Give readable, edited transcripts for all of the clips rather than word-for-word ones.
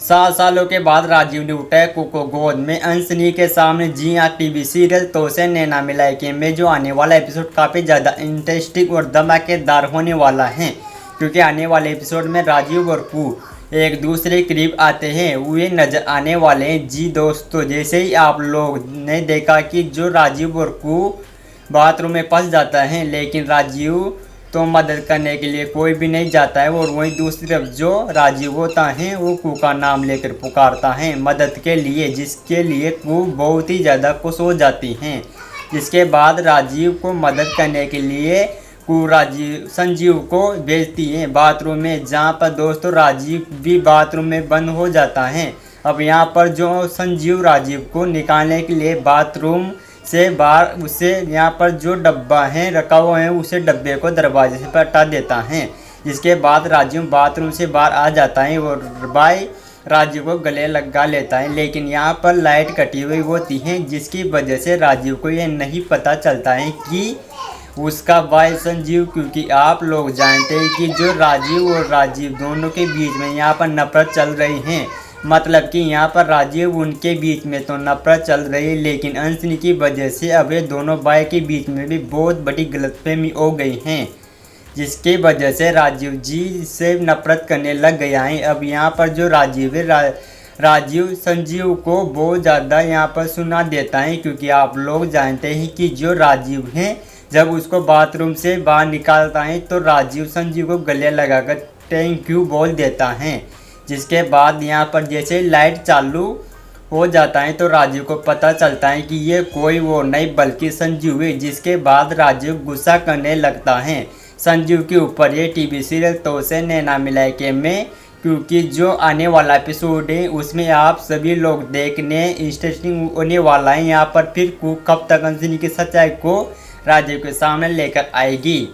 सालों के बाद राजीव ने उठाया कू को गोद में अंशनी के सामने। जी हाँ, टीवी सीरियल तो से नैना मिलाए के में जो आने वाला एपिसोड काफ़ी ज़्यादा इंटरेस्टिंग और धमाकेदार होने वाला है, क्योंकि आने वाले एपिसोड में राजीव और कू एक दूसरे के करीब आते हैं हुए नजर आने वाले हैं। जी दोस्तों, जैसे ही आप लोग ने देखा कि जो राजीव और कू बाथरूम में फंस जाता है, लेकिन राजीव तो मदद करने के लिए कोई भी नहीं जाता है, और वहीं दूसरी तरफ जो राजीव होता है वो कू का नाम लेकर पुकारता है मदद के लिए, जिसके लिए कू बहुत ही ज़्यादा खुश हो जाती हैं। जिसके बाद राजीव को मदद करने के लिए कू संजीव को भेजती है बाथरूम में, जहाँ पर दोस्तों राजीव भी बाथरूम में बंद हो जाता है। अब यहाँ पर जो संजीव राजीव को निकालने के लिए बाथरूम से बाहर उसे यहाँ पर जो डब्बा है रखा हुआ है उसे डब्बे को दरवाजे से हटा देता है। जिसके बाद राजीव बाथरूम से बाहर आ जाता है और भाई राजीव को गले लगा लेता है, लेकिन यहाँ पर लाइट कटी हुई होती है, जिसकी वजह से राजीव को यह नहीं पता चलता है कि उसका भाई संजीव, क्योंकि आप लोग जानते हैं कि जो राजीव और राजीव दोनों के बीच में यहाँ पर नफरत चल रही है। मतलब कि यहाँ पर राजीव उनके बीच में तो नफरत चल रही है, लेकिन अंशनी की वजह से अब ये दोनों भाई के बीच में भी बहुत बड़ी गलतफहमी हो गई है, जिसकी वजह से राजीव जी से नफरत करने लग गया है। अब यहाँ पर जो राजीव है राजीव संजीव को बहुत ज़्यादा यहाँ पर सुना देता है, क्योंकि आप लोग जानते हैं कि जो राजीव है जब उसको बाथरूम से बाहर निकालता है तो राजीव संजीव को गले लगाकर थैंक यू बोल देता है। जिसके बाद यहाँ पर जैसे लाइट चालू हो जाता है तो राजीव को पता चलता है कि ये कोई वो नहीं बल्कि संजीव है। जिसके बाद राजीव गुस्सा करने लगता है संजीव के ऊपर। ये टीवी सीरियल तो से नैना मिलाए के में, क्योंकि जो आने वाला एपिसोड है उसमें आप सभी लोग देखने इंटरेस्टिंग होने वाला है। यहाँ पर फिर कब तक अंशनी की सच्चाई को राजीव के सामने लेकर आएगी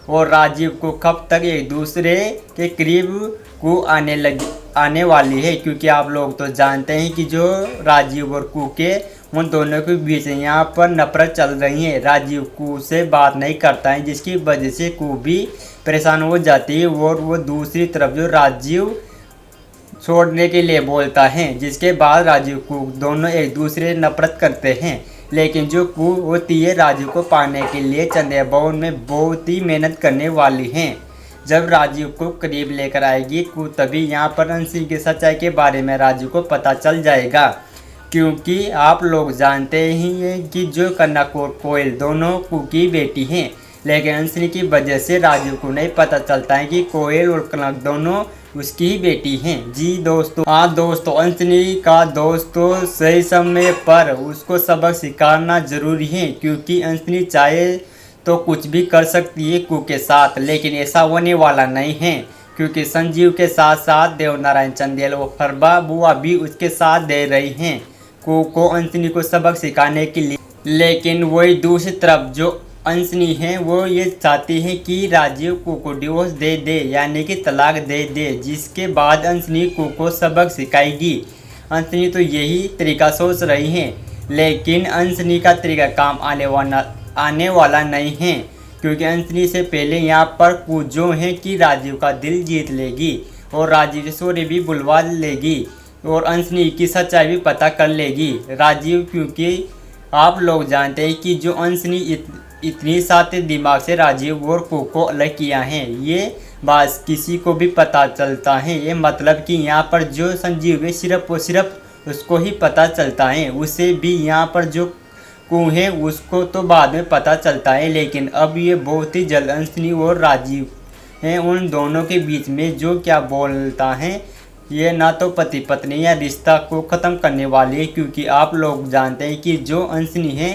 और राजीव को कब तक एक दूसरे के करीब कू आने वाली है, क्योंकि आप लोग तो जानते हैं कि जो राजीव और कू के उन दोनों के बीच यहाँ पर नफरत चल रही है। राजीव कू से बात नहीं करता है, जिसकी वजह से कू भी परेशान हो जाती है और वो दूसरी तरफ जो राजीव छोड़ने के लिए बोलता है। जिसके बाद राजीव कू दोनों एक दूसरे नफरत करते हैं, लेकिन जो कू होती है राजीव को पाने के लिए चंद्रिया भवन में बहुत ही मेहनत करने वाली हैं। जब राजीव को करीब लेकर आएगी कू, तभी यहाँ पर अंशनी की सच्चाई के बारे में राजीव को पता चल जाएगा, क्योंकि आप लोग जानते ही हैं कि जो कन्ना और कोयल दोनों कू की बेटी हैं, लेकिन अंशनी की वजह से राजीव को नहीं पता चलता है कि कोयल और कनक दोनों उसकी ही बेटी हैं। जी दोस्तों, हाँ दोस्तों, अंशनी का दोस्तों सही समय पर उसको सबक सिखाना जरूरी है, क्योंकि अंशनी चाहे तो कुछ भी कर सकती है कू के साथ, लेकिन ऐसा होने वाला नहीं है, क्योंकि संजीव के साथ साथ देवनारायण चंदेल और फरबा बुआ भी उसके साथ दे रही हैं कू को अंशनी को सबक सिखाने के लिए। लेकिन वही दूसरी तरफ जो अंशनी है वो ये चाहती है कि राजीव कू को डिवोर्स दे दे, यानी कि तलाक दे दे, जिसके बाद अंशनी कू को सबक सिखाएगी। अंशनी तो यही तरीका सोच रही है, लेकिन अंशनी का तरीका काम आने वाला नहीं है, क्योंकि अंशनी से पहले यहाँ पर कू जो है कि राजीव का दिल जीत लेगी और राजीव से सॉरी भी बुलवा लेगी और अंशनी की सच्चाई भी पता कर लेगी। राजीव, क्योंकि आप लोग जानते हैं कि जो अंशनी इतनी साथे दिमाग से राजीव और कू को अलग किया है, ये बात किसी को भी पता चलता है। ये मतलब कि यहाँ पर जो संजीव है सिर्फ और सिर्फ उसको ही पता चलता है, उसे भी यहाँ पर जो कू है उसको तो बाद में पता चलता है। लेकिन अब ये बहुत ही जल्द अंशनी और राजीव हैं उन दोनों के बीच में जो क्या बोलता है, ये ना तो पति पत्नी या रिश्ता को ख़त्म करने वाली है, क्योंकि आप लोग जानते हैं कि जो अंशनी है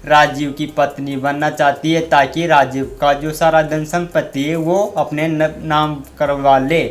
राजीव की पत्नी बनना चाहती है, ताकि राजीव का जो सारा धन संपत्ति है वो अपने नाम करवा ले।